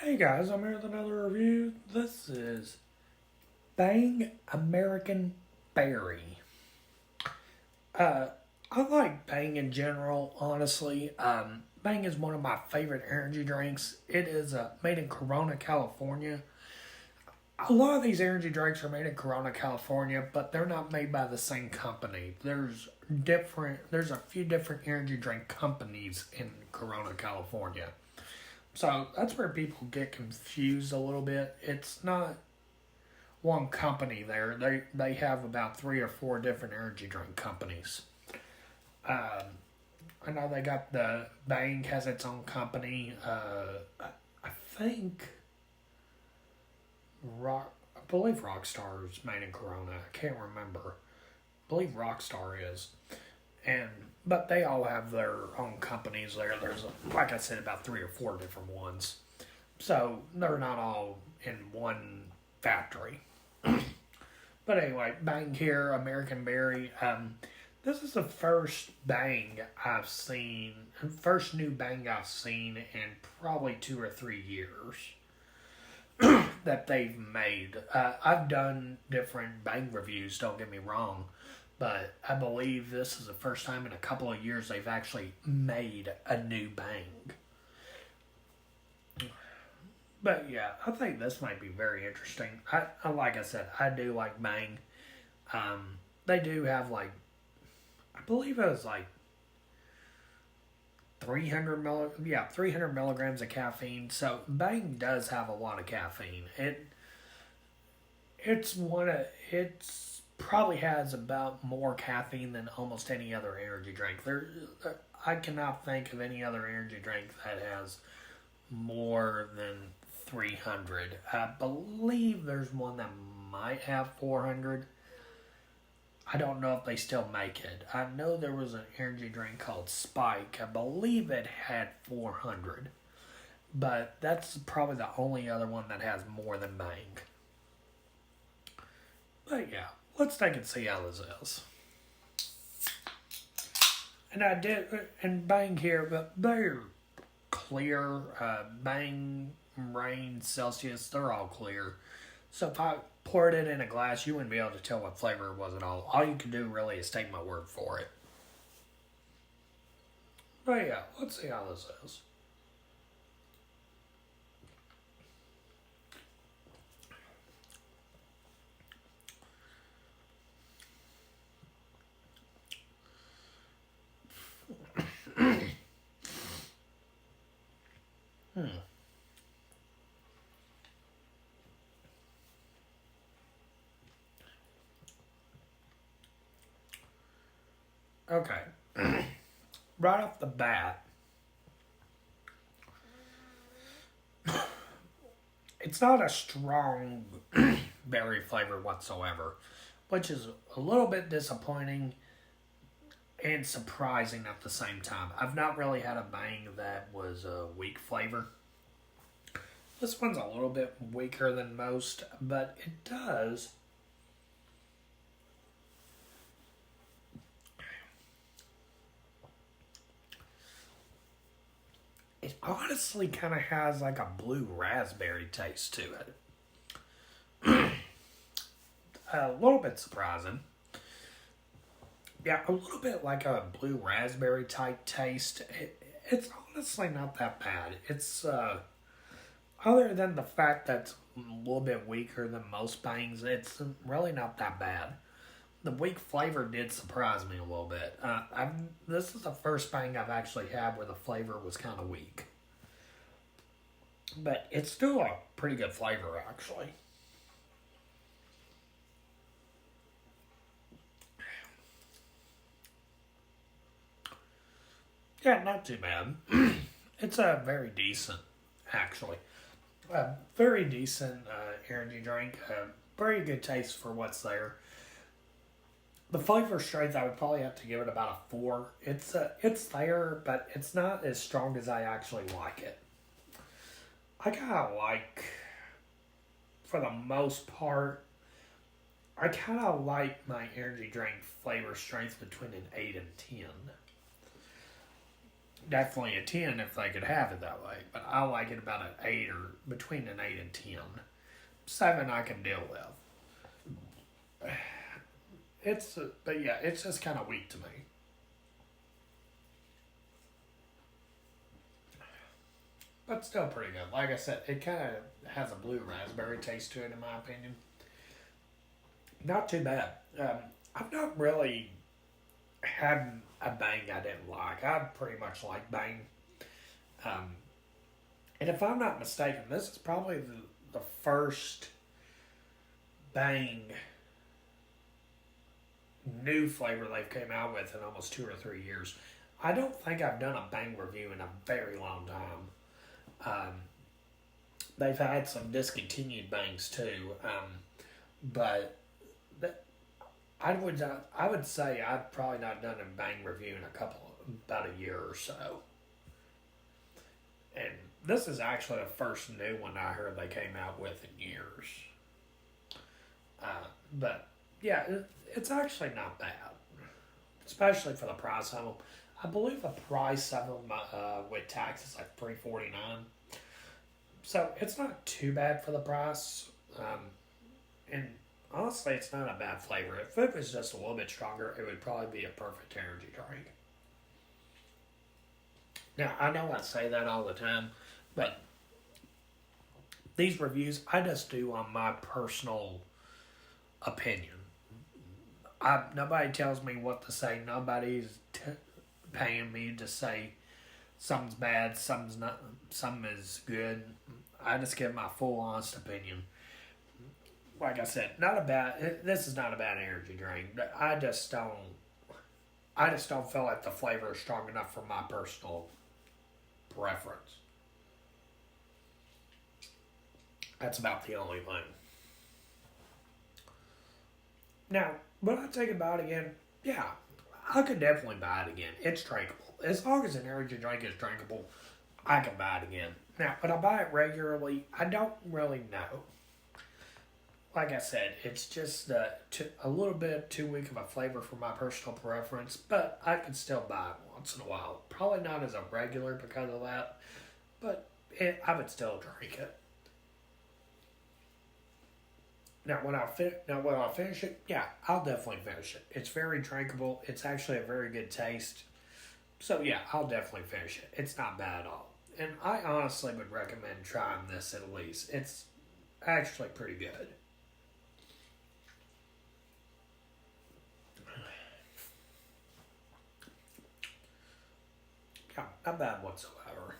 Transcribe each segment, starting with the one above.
Hey guys, I'm here with another review. This is Bang American Berry. Uh, I like Bang in general, honestly. Bang is one of my favorite energy drinks. It is made in Corona, California. A lot of these energy drinks are made in Corona, California, but they're not made by the same company. There's a few different energy drink companies in Corona, California. So that's where people get confused a little bit. It's not one company there. They have about three or four different energy drink companies. Um, I know they got the Bang has its own company. I think I believe Rockstar is made in Corona. I can't remember. I believe Rockstar is, and but they all have their own companies there. There's like I said, about three or four different ones. So they're not all in one factory. But anyway, Bang here, American Berry. This is the first Bang I've seen, first new Bang I've seen in probably 2 or 3 years that they've made. I've done different Bang reviews, don't get me wrong, but I believe this is the first time in a couple of years they've actually made a new Bang. But yeah, I think this might be very interesting. Like I said, I do like Bang. They do have like, I believe it was like 300 milligrams of caffeine. So Bang does have a lot of caffeine. It's probably has about more caffeine than almost any other energy drink. I cannot think of any other energy drink that has more than 300. I believe there's one that might have 400. I don't know if they still make it. I know there was an energy drink called Spike. I believe it had 400. But that's probably the only other one that has more than Bang. But yeah, let's take and see how this is. And I did, and Bang here, but they're clear. Bang, Rain, Celsius, they're all clear. So if I poured it in a glass, you wouldn't be able to tell what flavor it was at all. All you can do really is take my word for it. But yeah, let's see how this is. Hmm. Okay. Right off the bat, it's not a strong berry flavor whatsoever, which is a little bit disappointing and surprising at the same time. I've not really had a Bang that was a weak flavor. This one's a little bit weaker than most, but it honestly kind of has like a blue raspberry taste to it. A little bit surprising. Yeah, a little bit like a blue raspberry type taste. It's honestly not that bad. It's other than the fact that it's a little bit weaker than most Bangs, it's really not that bad. The weak flavor did surprise me a little bit. This is the first Bang I've actually had where the flavor was kind of weak, but it's still a pretty good flavor actually. Yeah, not too bad. It's a very decent, actually. A very decent energy drink. Very good taste for what's there. The flavor strength, I would probably have to give it about a 4. It's there, but it's not as strong as I actually like it. I kind of like, for the most part, I kind of like my energy drink flavor strength between an 8 and 10. Definitely a 10 if they could have it that way. But I like it about an 8 or between an 8 and 10. 7 I can deal with. But yeah, it's just kind of weak to me. But still pretty good. Like I said, it kind of has a blue raspberry taste to it, in my opinion. Not too bad. I've not really had a bang I didn't like. I pretty much like bang. Um, and if I'm not mistaken, this is probably the first bang new flavor they've came out with in almost 2 or 3 years. I don't think I've done a bang review in a very long time. They've had some discontinued bangs too, but I would say I've probably not done a bang review in about a year or so. And this is actually the first new one I heard they came out with in years. But yeah, it's actually not bad, especially for the price of them. I believe the price of them with tax is like $3.49, so it's not too bad for the price. And honestly, it's not a bad flavor. If it was just a little bit stronger, it would probably be a perfect energy drink. Now I know I say that all the time, but these reviews I just do on my personal opinion. Nobody tells me what to say. Nobody's paying me to say something's bad, something's not, something is good. I just give my full honest opinion. Like I said, not a bad. This is not a bad energy drink. But I just don't feel like the flavor is strong enough for my personal preference. That's about the only thing. Now, would I take it buy it again? Yeah, I could definitely buy it again. It's drinkable. As long as an energy drink is drinkable, I can buy it again. Now, would I buy it regularly? I don't really know. Like I said, it's just a little bit too weak of a flavor for my personal preference, but I could still buy it once in a while. Probably not as a regular because of that, but I would still drink it. Now, when I finish it, yeah, I'll definitely finish it. It's very drinkable. It's actually a very good taste. So, yeah, I'll definitely finish it. It's not bad at all. And I honestly would recommend trying this at least. It's actually pretty good. Yeah, not bad whatsoever.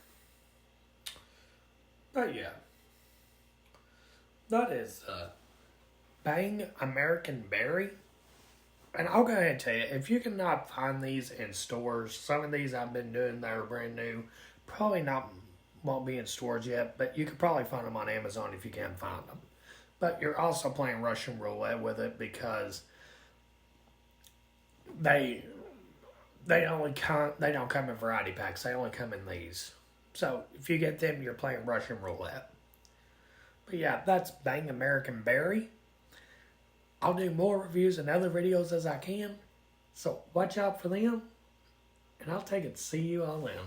But, yeah, that is Bang American Berry. And I'll go ahead and tell you, if you cannot find these in stores, some of these I've been doing that are brand new, probably won't be in stores yet, but you could probably find them on Amazon if you can find them. But you're also playing Russian roulette with it because they they don't come in variety packs. They only come in these. So if you get them, you're playing Russian roulette. But yeah, that's Bang American Berry. I'll do more reviews and other videos as I can. So watch out for them. And I'll take it. See you all then.